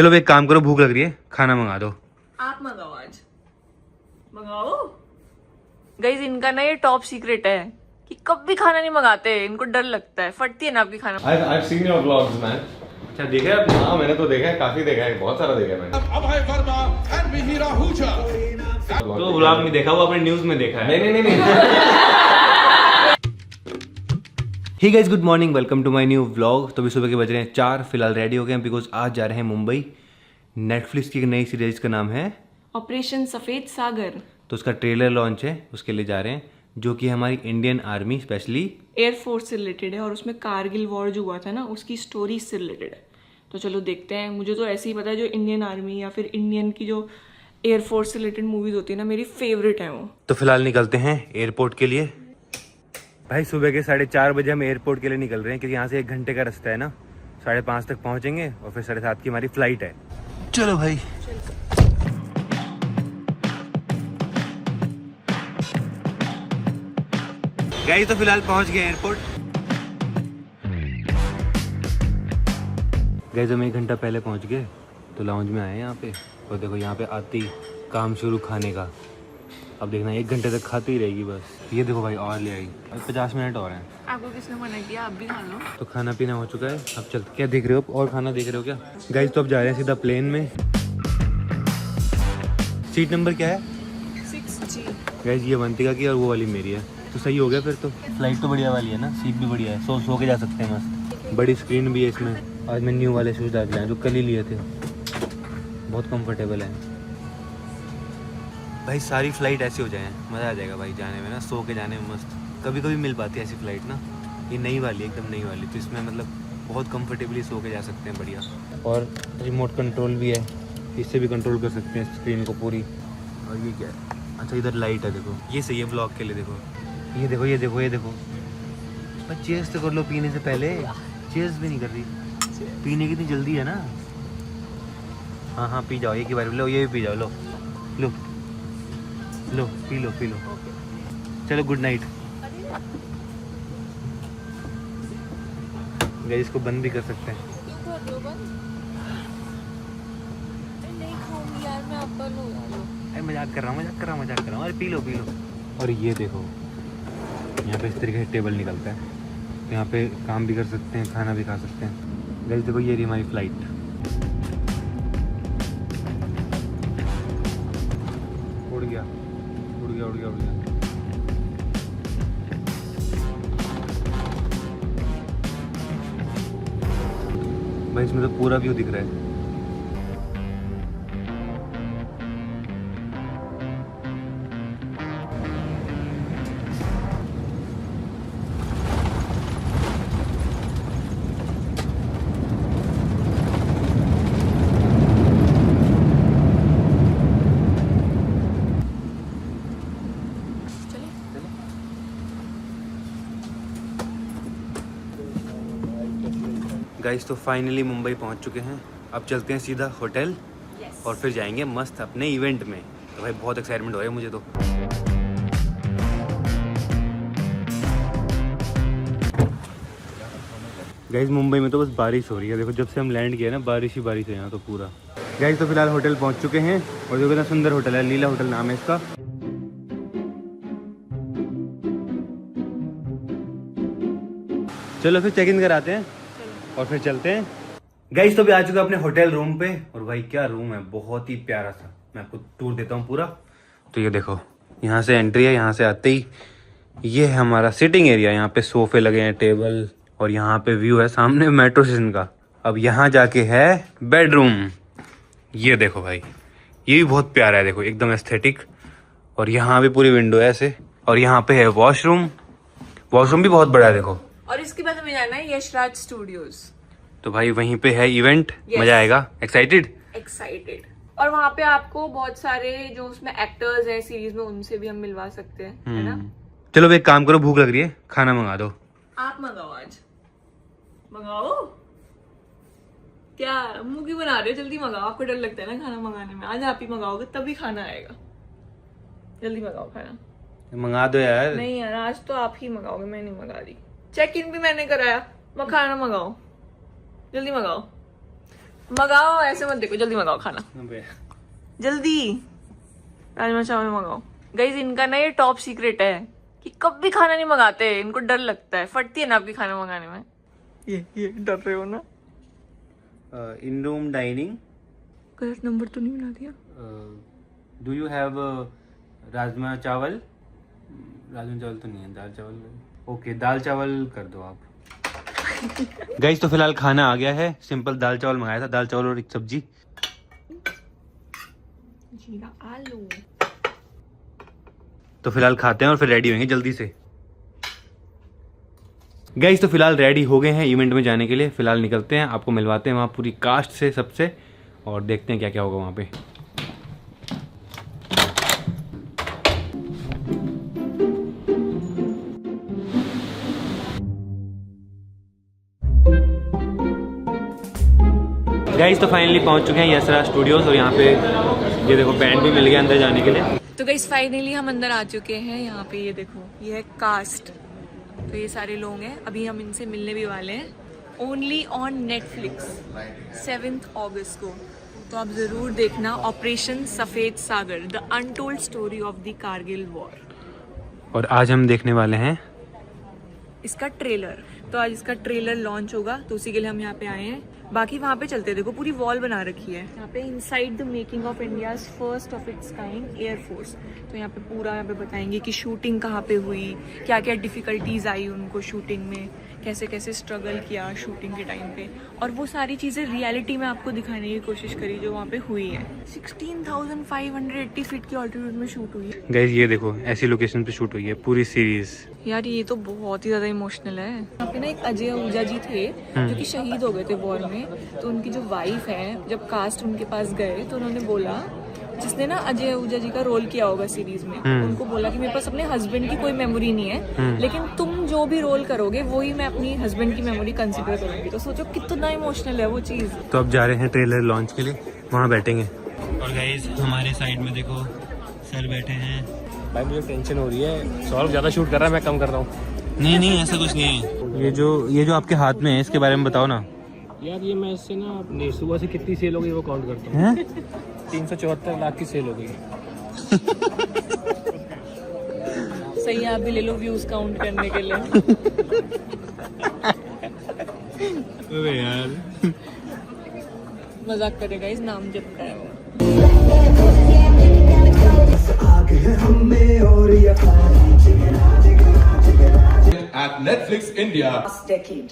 चलो एक काम करो, भूख लग रही है, खाना मंगा दो। आप मंगाओ, आज मंगाओ। गाइस इनका ना ये टॉप सीक्रेट है कि कभी खाना नहीं मंगाते, इनको डर लगता है, फटती है ना आपकी खाना। I've seen your vlogs, man. अच्छा देखा है आपने? हाँ मैंने तो देखा है, काफी देखा है, बहुत सारा देखा है मैंने। Abhay Verma and Mihira Ahuja. तो व्लॉग में देखा, वो आपने न्यूज में देखा है। नहीं। Hey guys, good morning, welcome to my new vlog. तो अभी सुबह के बज रहे हैं 4, फिलहाल रेडी हो गए हैं बिकॉज आज जा रहे हैं मुंबई। नेटफ्लिक्स की एक नई सीरीज का नाम है ऑपरेशन सफेद सागर। तो उसका ट्रेलर लॉन्च है, उसके लिए जा रहे हैं, जो कि हमारी इंडियन आर्मी स्पेशली एयरफोर्स से रिलेटेड है और उसमें कारगिल वॉर जो हुआ था ना, उसकी स्टोरी से रिलेटेड है। तो चलो देखते हैं। मुझे तो ऐसे ही पता है, जो इंडियन आर्मी या फिर इंडियन की जो एयरफोर्स से रिलेटेड मूवीज होती है ना, मेरी फेवरेट है वो। तो फिलहाल निकलते हैं एयरपोर्ट के लिए। भाई सुबह के 4:30 बजे हम एयरपोर्ट के लिए निकल रहे हैं, क्योंकि यहाँ से 1 घंटे का रास्ता है ना। 5:30 तक पहुँचेंगे और फिर 7:30 की हमारी फ्लाइट है। चलो भाई। गाइस तो फिलहाल पहुँच गए एयरपोर्ट। गाइस हम 1 घंटा पहले पहुँच गए, तो लाउंज में आए हैं यहाँ पे। और देखो यहाँ पे आते ही काम शुरू खाने का। अब देखना 1 घंटे तक खाती ही रहेगी बस। ये देखो भाई और ले आई, अब 50 मिनट और हैं। आपको किसने मना किया? आप भी खा लो। तो खाना पीना हो चुका है, अब चल। क्या देख रहे हो? और खाना देख रहे हो क्या? गाइस तो अब जा रहे हैं सीधा प्लेन में। सीट नंबर क्या है? 6G। गाइस ये वंतिका की और वो वाली मेरी है, तो सही हो गया फिर तो। फ्लाइट तो बढ़िया वाली है ना, सीट भी बढ़िया है, सो के जा सकते हैं मस्त। बड़ी स्क्रीन भी है इसमें। आज मैं न्यू वाले शूज़ डाल के आया जो कल ही लिए थे, बहुत कंफर्टेबल है भाई। सारी फ्लाइट ऐसी हो जाए, मज़ा आ जाएगा भाई जाने में ना, सो के जाने में मस्त। कभी कभी मिल पाती है ऐसी फ्लाइट ना। ये नई वाली है, एकदम नई वाली, तो इसमें मतलब बहुत कंफर्टेबली सो के जा सकते हैं, बढ़िया। और रिमोट कंट्रोल भी है, इससे भी कंट्रोल कर सकते हैं स्क्रीन को पूरी। और ये क्या है? अच्छा इधर लाइट है, देखो ये सही है ब्लॉग के लिए। देखो ये देखो ये देखो ये देखो। चेयर्स तो कर लो पीने से पहले, चेयर्स भी नहीं कर रही। पीने की इतनी जल्दी है ना। हाँ हाँ पी जाओ, एक ही बार लो, ये भी पी जाओ। लो लो लो, पी लो पी लो। चलो गुड नाइट। गाइस इसको बंद भी कर सकते हैं। अरे मजाक कर रहा हूँ। अरे पी लो। और ये देखो यहाँ पे इस तरीके से टेबल निकलता है, तो यहाँ पे काम भी कर सकते हैं, खाना भी खा सकते हैं। गाइस देखो ये रही हमारी फ्लाइट। उड़ गया। भाई इसमें तो पूरा व्यू दिख रहा है। गाइस तो फाइनली मुंबई पहुंच चुके हैं। अब चलते हैं सीधा होटल और फिर जाएंगे मस्त अपने इवेंट में। तो भाई बहुत एक्साइटमेंट हो रहा है मुझे तो। गाइस मुंबई में तो बस बारिश हो रही है, देखो जब से हम लैंड किए ना बारिश ही बारिश है यहाँ तो पूरा। गाइस तो फिलहाल होटल पहुँच चुके हैं, और जो कितना सुंदर होटल है, लीला होटल नाम है इसका। चलो फिर चेक इन कराते हैं और फिर चलते हैं। गाइस तो भी आ चुका अपने होटल रूम पे, और भाई क्या रूम है, बहुत ही प्यारा सा। मैं आपको टूर देता हूँ पूरा। तो ये देखो यहाँ से एंट्री है, यहाँ से आते ही ये है हमारा सिटिंग एरिया। यहाँ पे सोफे लगे हैं, टेबल, और यहाँ पे व्यू है सामने मेट्रो स्टेशन का। अब यहाँ जाके है बेडरूम। ये देखो भाई, ये भी बहुत प्यारा है, देखो एकदम एस्थेटिक। और यहाँ भी पूरी विंडो है ऐसे। और यहाँ पे है वॉशरूम भी बहुत बड़ा है देखो। और इसके बाद हमें जाना है यशराज स्टूडियोज। तो भाई वहीं पे है इवेंट। मजा आएगा। एक्साइटेड। और वहाँ पे आपको बहुत सारे जो उसमें एक्टर्स हैं सीरीज में, उनसे भी हम मिलवा सकते हैं, है ना। चलो अब एक काम करो, भूख लग रही है, खाना मंगा दो। आप मंगाओ, आज मंगाओ। क्या मुंह क्यों बना रहे हो? जल्दी मंगाओ। आपको डर लगता है ना खाना मंगाने में, आज आप ही मंगाओगे तभी खाना आएगा। जल्दी मंगाओ खाना। मंगा दो यार। नहीं यार, आज तो आप ही मंगाओगे, मैं नहीं मंगा रही। चेक इन भी मैंने कराया, खाना मंगाओ, जल्दी मंगाओ। मंगाओ, ऐसे मत देखो, जल्दी मंगाओ खाना, जल्दी राजमा चावल मंगाओ। गाइस इनका ना ये टॉप सीक्रेट है कि कभी भी खाना नहीं मंगाते, इनको डर लगता है, फटती है ना आपकी खाना मंगाने में। ये डर रहे हो ना? इन रूम डाइनिंग, गलत नंबर तो नहीं बना दिया? डू यू हैव राजमा चावल? राजमा चावल तो नहीं है, दाल चावल। ओके, दाल चावल कर दो आप। गाइस तो फिलहाल खाना आ गया है, सिंपल दाल चावल मंगाया था, दाल चावल और एक सब्जी। जीरा आलू। तो फिलहाल खाते हैं और फिर रेडी होंगे जल्दी से। गाइस तो फिलहाल रेडी हो गए हैं इवेंट में जाने के लिए, फिलहाल निकलते हैं, आपको मिलवाते हैं वहाँ पूरी कास्ट से सबसे, और देखते हैं क्या क्या होगा वहाँ पे। गाइस तो फाइनली पहुँच चुके हैं यशराज स्टूडियोज, और यहाँ पे ये देखो बैंड भी मिल गया अंदर जाने के लिए। तो गाइस फाइनली हम अंदर आ चुके हैं। यहाँ पे ये देखो, ये है कास्ट, तो ये सारे लोग हैं, अभी हम इनसे मिलने भी वाले हैं। ओनली ऑन नेटफ्लिक्स 7 अगस्त को, तो आप ज़रूर देखना operation Safed Sagar, the untold story of the Kargil war. और आज हम देखने वाले हैं इसका ट्रेलर, तो आज इसका ट्रेलर लॉन्च होगा, तो उसी के लिए हम यहाँ पे आए हैं। बाकी वहाँ पे चलते, देखो पूरी वॉल बना रखी है यहाँ पे, inside the making of India's first of its kind air force. तो यहाँ पे पूरा यहाँ पे बताएंगे कि शूटिंग कहाँ पे हुई, क्या क्या डिफ़िकल्टीज आई उनको शूटिंग में, कैसे कैसे स्ट्रगल किया शूटिंग के टाइम पे, और वो सारी चीज़ें रियलिटी में आपको दिखाने की कोशिश करी जो वहाँ पे हुई है। 16,580 फीट की ऑल्टीट्यूड में शूट हुई है। गाइस, ये देखो ऐसी लोकेशन पे शूट हुई है पूरी सीरीज। यार ये तो बहुत ही ज्यादा इमोशनल है। यहाँ पे ना एक अजय आहूजा जी थे जो कि शहीद हो गए थे वॉर में, तो उनकी जो वाइफ है, जब कास्ट उनके पास गए तो उन्होंने बोला, जिसने ना अजय आहूजा जी का रोल किया होगा सीरीज में, उनको बोला कि मेरे पास अपने हस्बैंड की कोई मेमोरी नहीं है, लेकिन तुम जो भी रोल करोगे वही मैं अपनी हस्बैंड की मेमोरी कंसिडर करूंगी। तो सोचो कितना इमोशनल है वो चीज। तो अब जा रहे हैं ट्रेलर लॉन्च के लिए, वहाँ बैठेंगे। और गाइस हमारे साइड में देखो सर बैठे हैं। भाई मुझे टेंशन हो रही है, सौरभ ज़्यादा शूट कर रहा है, मैं कम कर रहा हूँ। नहीं ऐसा कुछ नहीं है। ये जो आपके हाथ में है, इसके बारे में बताओ ना। यार ये मैं इससे ना अपनी सुबह से कितनी सेल हो गई वो काउंट करता हूँ। 374 लाख की सेल हो गई। सही, आप भी ले लो व्यूज काउंट करने के लिए। अबे यार मजाक करेगा, इस नाम जब का है वो। At Netflix India, last decade.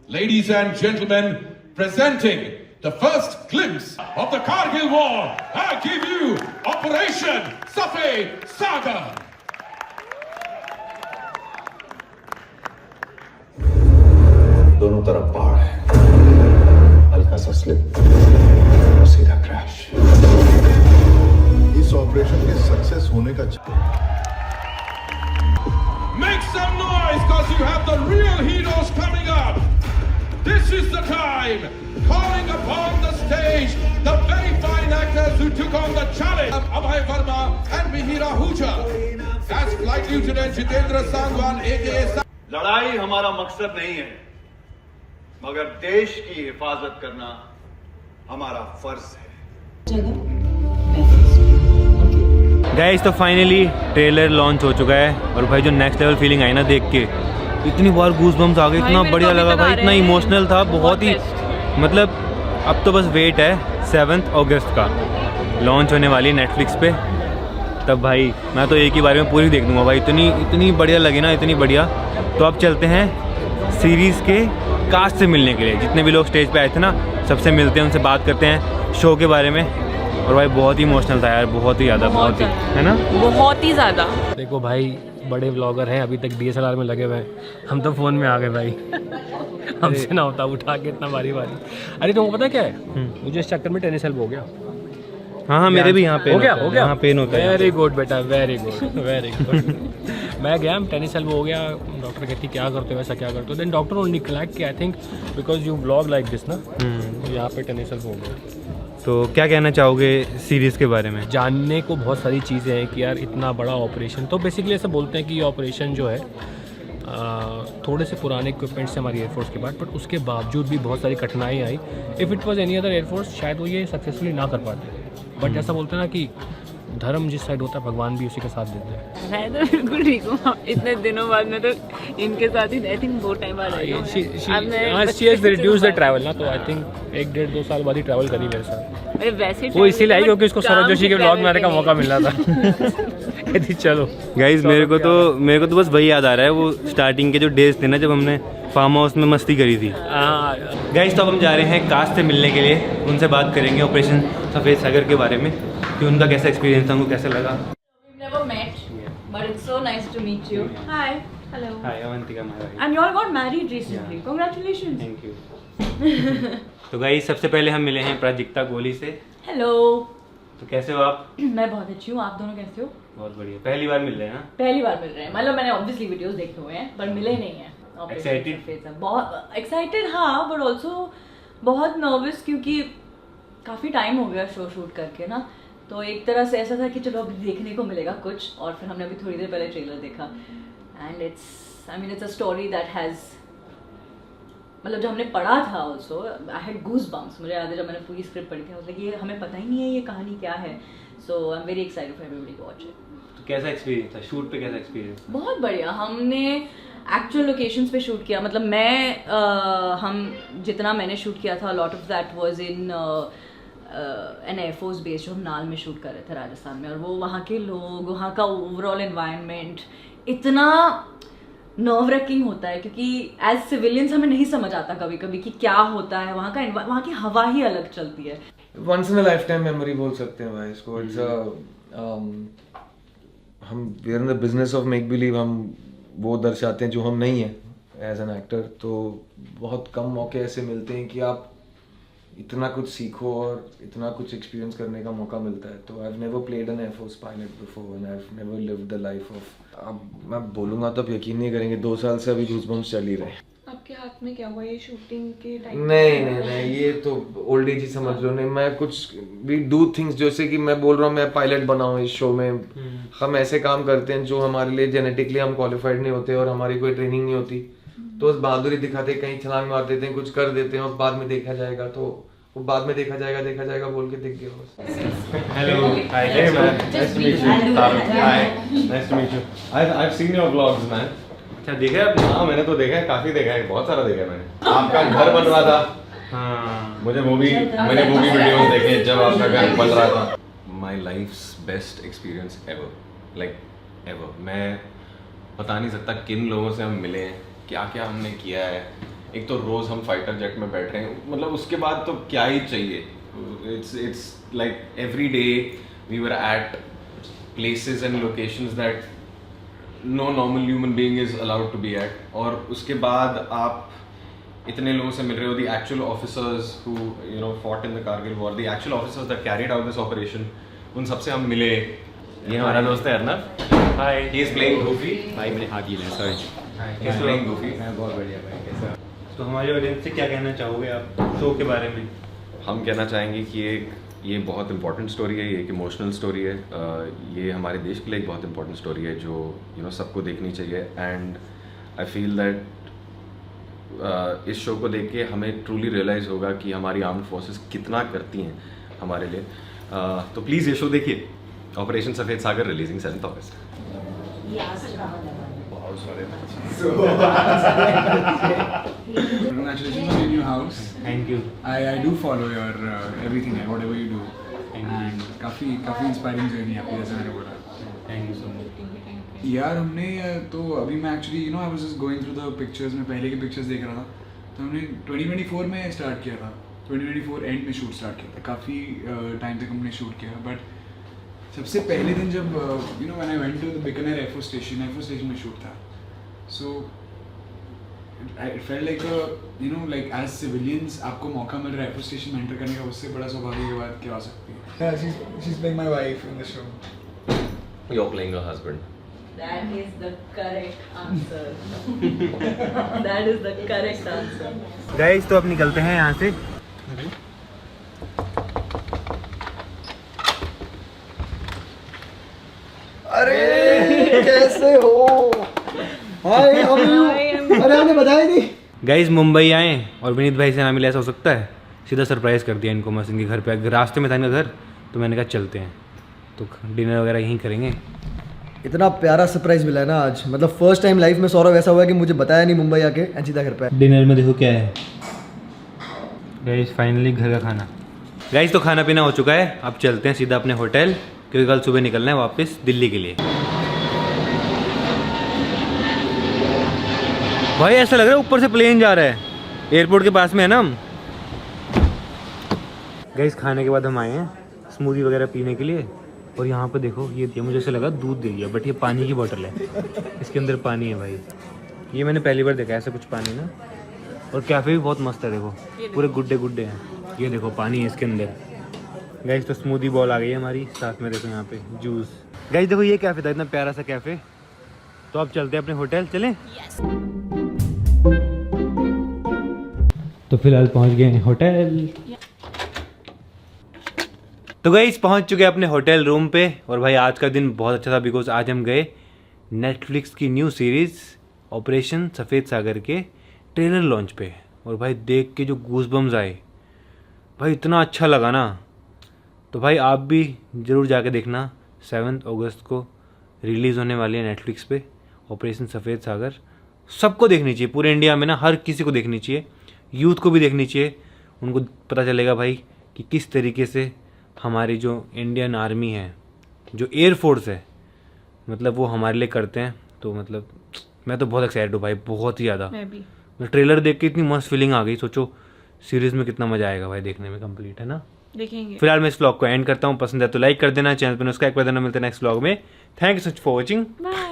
ladies and gentlemen, presenting the first glimpse of the Kargil War, I give you Operation Safed Saga. दोनों तरफ पहाड़ है, हल्का सा स्लिप और सीधा क्रैश। इस ऑपरेशन के सक्सेस होने का Make some noise because you have the real heroes coming up. This is the time, calling upon the stage the very fine actors who took on the challenge of Abhay Verma and Mihir Ahuja. As Flight Lieutenant Jitendra Sangwan aka लड़ाई हमारा मकसद नहीं है, मगर देश की हिफाजत करना हमारा फर्ज है। गाइस तो फाइनली ट्रेलर लॉन्च हो चुका है, और भाई जो नेक्स्ट लेवल फीलिंग आई ना देख के, इतनी बार गूज बम्स आ गए, इतना बढ़िया लगा भाई, इतना इमोशनल था, बहुत ही मतलब। अब तो बस वेट है 7 अगस्त का लॉन्च होने वाली नेटफ्लिक्स पे, तब भाई मैं तो एक ही बारे में पूरी देख दूंगा भाई, इतनी बढ़िया लगी ना, इतनी बढ़िया। तो अब चलते हैं सीरीज़ के कास्ट से मिलने के लिए, जितने भी लोग स्टेज पे आए थे ना, सबसे मिलते हैं, उनसे बात करते हैं शो के बारे में। और भाई बहुत ही इमोशनल था यार, बहुत ही ज़्यादा, बहुत ही, है ना, बहुत ही ज़्यादा। देखो भाई बड़े व्लॉगर हैं, अभी तक DSLR में लगे हुए हैं, हम तो फ़ोन में आ गए भाई। हमसे ना होता उठा के इतना बारी। अरे तुमको पता क्या है, मुझे इस चक्कर में टेनिस एल्बो हो गया। हाँ मेरे भी यहाँ पे हो गया यहाँ पेन होता है। वेरी गुड बेटा, वेरी गुड। मैं गया, टेनिस एल्बो हो गया, डॉक्टर कहती क्या करते हो, वैसा क्या करते हो, देन डॉक्टर ओनली क्लैक कि I think because you blog like this ना, यहाँ पे टेनिस एल्बो हो गया। तो क्या कहना चाहोगे सीरीज़ के बारे में? जानने को बहुत सारी चीज़ें हैं कि यार इतना बड़ा ऑपरेशन, तो बेसिकली ऐसा बोलते हैं कि ये ऑपरेशन जो है थोड़े से पुराने इक्विपमेंट से हमारी एयरफोर्स के बाद, बट उसके बावजूद भी बहुत सारी कठिनाई आई। If it was any other air force शायद वो ये सक्सेसफुली ना कर पाते, बट जैसा बोलते हैं ना कि धर्म जिस साइड होता है भगवान भी उसी का साथ देते हैं। मैं तो बिल्कुल ठीक हूँ, इतने दिनों बाद मैं तो इनके साथ ही आई थिंक बहुत टाइम बाद आई हूँ। She has reduced the travel ना, तो आई थिंक 1-1.5-2 साल बाद ही ट्रैवल करी मेरे साथ। अरे वैसे वो इसीलिए आई क्योंकि उसको सौरभ जोशी के ब्लॉग में आने का मौका मिल रहा था। कहती चलो गाइज मेरे को तो बस वही याद आ रहा है, वो स्टार्टिंग के जो डेज थे ना जब हमने फार्म हाउस में मस्ती करी थी। गाइज तो अब हम जा रहे हैं कास्ट से मिलने के लिए, उनसे बात करेंगे ऑपरेशन सफ़ेद सागर के बारे में कि उनका कैसा एक्सपीरियंस था, उनको कैसा लगा। We've never met, but it's so nice to meet you. Hi. Hello. Hi Avantika Maharaj. And you all got married recently. Congratulations. Thank you. तो गाइज सबसे पहले हम मिले हैं प्राजक्ता कोहली से। Hello. तो कैसे हो आप? मैं बहुत अच्छी हूँ, आप दोनों कैसे हो? बहुत बढ़िया, पहली बार मिल रहे हैं ना? पहली बार मिल रहे हैं, मतलब मैंने ऑब्वियसली वीडियोस देखे हुए हैं पर मिले नहीं हैं। Excited? बहुत एक्साइटेड हाँ, बट ऑल्सो बहुत नर्वस क्योंकि काफ़ी टाइम हो गया शो शूट करके ना, तो एक तरह से ऐसा था कि चलो अभी देखने को मिलेगा कुछ, और फिर हमने अभी थोड़ी देर पहले ट्रेलर देखा and it's a story that has, मतलब जब हमने पढ़ा था also I had goose bumps. मुझे याद है जब मैंने पूरी स्क्रिप्ट पढ़ी थी, मतलब ये हमें पता ही नहीं है ये कहानी क्या है, so I am very excited for everybody to watch it. तो कैसा एक्सपीरियंस था शूट पे, कैसा एक्सपीरियंस? बहुत बढ़िया, हमने एक्चुअल लोकेशंस पे शूट किया, मतलब हम जितना मैंने शूट किया था lot of that was in an air force base जो हम नाल में शूट कर रहे थे राजस्थान में, और वो वहाँ के लोग, वहाँ का ओवरऑल एनवायरनमेंट इतना नर्व रैकिंग होता है क्योंकि एज सिविलियंस हमें नहीं समझ आता कभी कभी कि क्या होता है, वहाँ की हवा ही अलग चलती है। Once in a lifetime memory बोल सकते हैं भाई इसको। इट्स हम we are in the business of make believe, हम वो दर्शाते हैं जो हम नहीं हैं एज एन एक्टर, तो बहुत कम मौके ऐसे मिलते हैं कि आप इतना कुछ सीखो और इतना कुछ एक्सपीरियंस करने का मौका मिलता है। तो I have never played an air force pilot before and I have never lived the life of, अब मैं बोलूँगा तो आप यकीन नहीं करेंगे, 2 साल से अभी गूज़बम्प्स चल ही रहे हैं। आपके हाथ में क्या हुआ ये शूटिंग के टाइम? नहीं ये तो ओल्ड एज ही समझ लो। नहीं, मैं कुछ वी डू थिंग्स, जैसे कि मैं बोल रहा हूँ मैं पायलट बना हूँ इस शो में, हम ऐसे काम करते हैं जो हमारे लिए जेनेटिकली हम क्वालिफाइड नहीं होते और हमारी कोई ट्रेनिंग नहीं होती, तो उस बहादुरी दिखाते, कहीं छलांग मार देते हैं, कुछ कर देते हैं और बाद में देखा जाएगा, तो वो बाद में देखा जाएगा बोल के दिख गया बस। Hello. Hi. Hey man. Nice to meet you. Hi. Nice to meet you. I've seen your vlogs, man. अच्छा देखा है आपने? हाँ मैंने तो देखा है, काफी देखा है, बहुत सारा देखा है मैंने। आपका घर बन रहा था। हाँ। मैंने मूवी वीडियोस देखे जब आपका घर बन रहा था। My life's best experience ever, like ever. मैं बता नहीं सकता किन लोगों से हम मिले हैं, क्या क्या हमने किया है। एक तो रोज हम फाइटर जेट में बैठ रहे हैं, मतलब उसके बाद तो क्या ही चाहिए। It's like every day we were at places and locations that no normal human being is allowed to be at. और उसके बाद आप इतने लोगों से मिल रहे हो, the actual officers who fought in the Kargil war, the actual officers that carried out this operation, उन सबसे हम मिले। ये हमारा दोस्त है Arnab. Hi. He is playing Goofy. भाई मैंने हाथ ही लिया, sorry. He is playing Goofy. मैं बहुत बढ़िया भाई, कैसा? तो हमारे ऑडियंस से क्या कहना चाहोगे आप शो के बारे में? हम कहना चाहेंगे कि ये बहुत इंपॉर्टेंट स्टोरी है, ये एक इमोशनल स्टोरी है, ये हमारे देश के लिए एक बहुत इंपॉर्टेंट स्टोरी है जो सबको देखनी चाहिए। एंड आई फील दैट इस शो को देख के हमें ट्रूली रियलाइज़ होगा कि हमारी आर्म्ड फोर्सेस कितना करती हैं हमारे लिए। तो प्लीज़ ये शो देखिए, ऑपरेशन सफ़ेद सागर, रिलीजिंग 7 अगस्त। Congratulations on your new house. Thank you. I do follow your everything, whatever you do. And काफ़ी इंस्पायरिंग जर्नी आपकी, जैसे मैंने बोला। Thank you so much. यार हमने तो अभी मैं actually I was just going through the pictures, में पहले के पिक्चर्स देख रहा था, तो हमने 2024 में स्टार्ट किया था, 2024 एंड में शूट स्टार्ट किया था, काफ़ी टाइम तक हमने शूट किया। बट सबसे पहले दिन जब when I went to the Bikaner air force station में शूट था, so it felt like like as civilians आपको मौका मिल रहा है एयरफोर्स स्टेशन में एंटर करने का, उससे बड़ा सौभाग्य की बात क्या हो सकती है। Yeah, she's playing my wife in the show. You're playing her husband. That is the correct answer. That is the correct answer. Guys तो अब निकलते हैं यहाँ से। अरे कैसे हो? Hi how are you? अरे आपने बताया नहीं। गाइज मुंबई आए और विनीत भाई से ना मिले, ऐसा हो सकता है? सीधा सरप्राइज़ कर दिया इनको मस्त इनके घर पे। रास्ते में था इनका घर, तो मैंने कहा चलते हैं, तो डिनर वगैरह यहीं करेंगे। इतना प्यारा सरप्राइज मिला है ना आज, मतलब फर्स्ट टाइम लाइफ में सौरभ ऐसा हुआ कि मुझे बताया नहीं मुंबई आके एंड सीधा घर पे। डिनर में देखो क्या है गाइज, फाइनली घर का खाना। गाइज तो खाना पीना हो चुका है, अब चलते हैं सीधा अपने होटल, क्योंकि कल सुबह निकलना है वापस दिल्ली के लिए। भाई ऐसा लग रहा है ऊपर से प्लेन जा रहा है, एयरपोर्ट के पास में है ना हम। गाइस खाने के बाद हम आए हैं स्मूदी वगैरह पीने के लिए, और यहाँ पे देखो ये दिया, मुझे ऐसा लगा दूध दे दिया, बट ये पानी की बोतल है, इसके अंदर पानी है भाई। ये मैंने पहली बार देखा ऐसा कुछ पानी ना। और कैफ़े भी बहुत मस्त है, देखो पूरे गुड्डे गुड्डे हैं। ये देखो पानी है इसके अंदर। गाइस तो स्मूदी बॉल आ गई है हमारी, साथ में देखो यहाँ पे जूस। गाइस देखो ये कैफ़े था, इतना प्यारा सा कैफ़े। तो अब चलते हैं अपने होटल, चलें? तो फिलहाल पहुंच गए होटल। तो गाइस पहुंच चुके हैं अपने होटल रूम पे। और भाई आज का दिन बहुत अच्छा था, बिकॉज आज हम गए नेटफ्लिक्स की न्यू सीरीज़ ऑपरेशन सफ़ेद सागर के ट्रेलर लॉन्च पे। और भाई देख के जो गूज़बम्स आए भाई, इतना अच्छा लगा ना। तो भाई आप भी ज़रूर जाके देखना, 7 अगस्त को रिलीज़ होने वाली है नेटफ्लिक्स पे ऑपरेशन सफ़ेद सागर। सबको देखनी चाहिए, पूरे इंडिया में ना हर किसी को देखनी चाहिए, यूथ को भी देखनी चाहिए। उनको पता चलेगा भाई कि किस तरीके से हमारी जो इंडियन आर्मी है, जो एयर फोर्स है, मतलब वो हमारे लिए करते हैं। तो मतलब मैं तो बहुत एक्साइटेड हूँ भाई, बहुत ही ज़्यादा। मैं भी। ट्रेलर देख के इतनी मस्त फीलिंग आ गई, सोचो सीरीज़ में कितना मज़ा आएगा भाई देखने में, कंप्लीट है ना। देखेंगे। फिलहाल मैं इस व्लॉग को एंड करता हूँ, पसंद है तो लाइक कर देना, चैनल पर सब्सक्राइब कर देना। मिलते हैं नेक्स्ट व्लॉग में। Thank you so much for watching. Bye.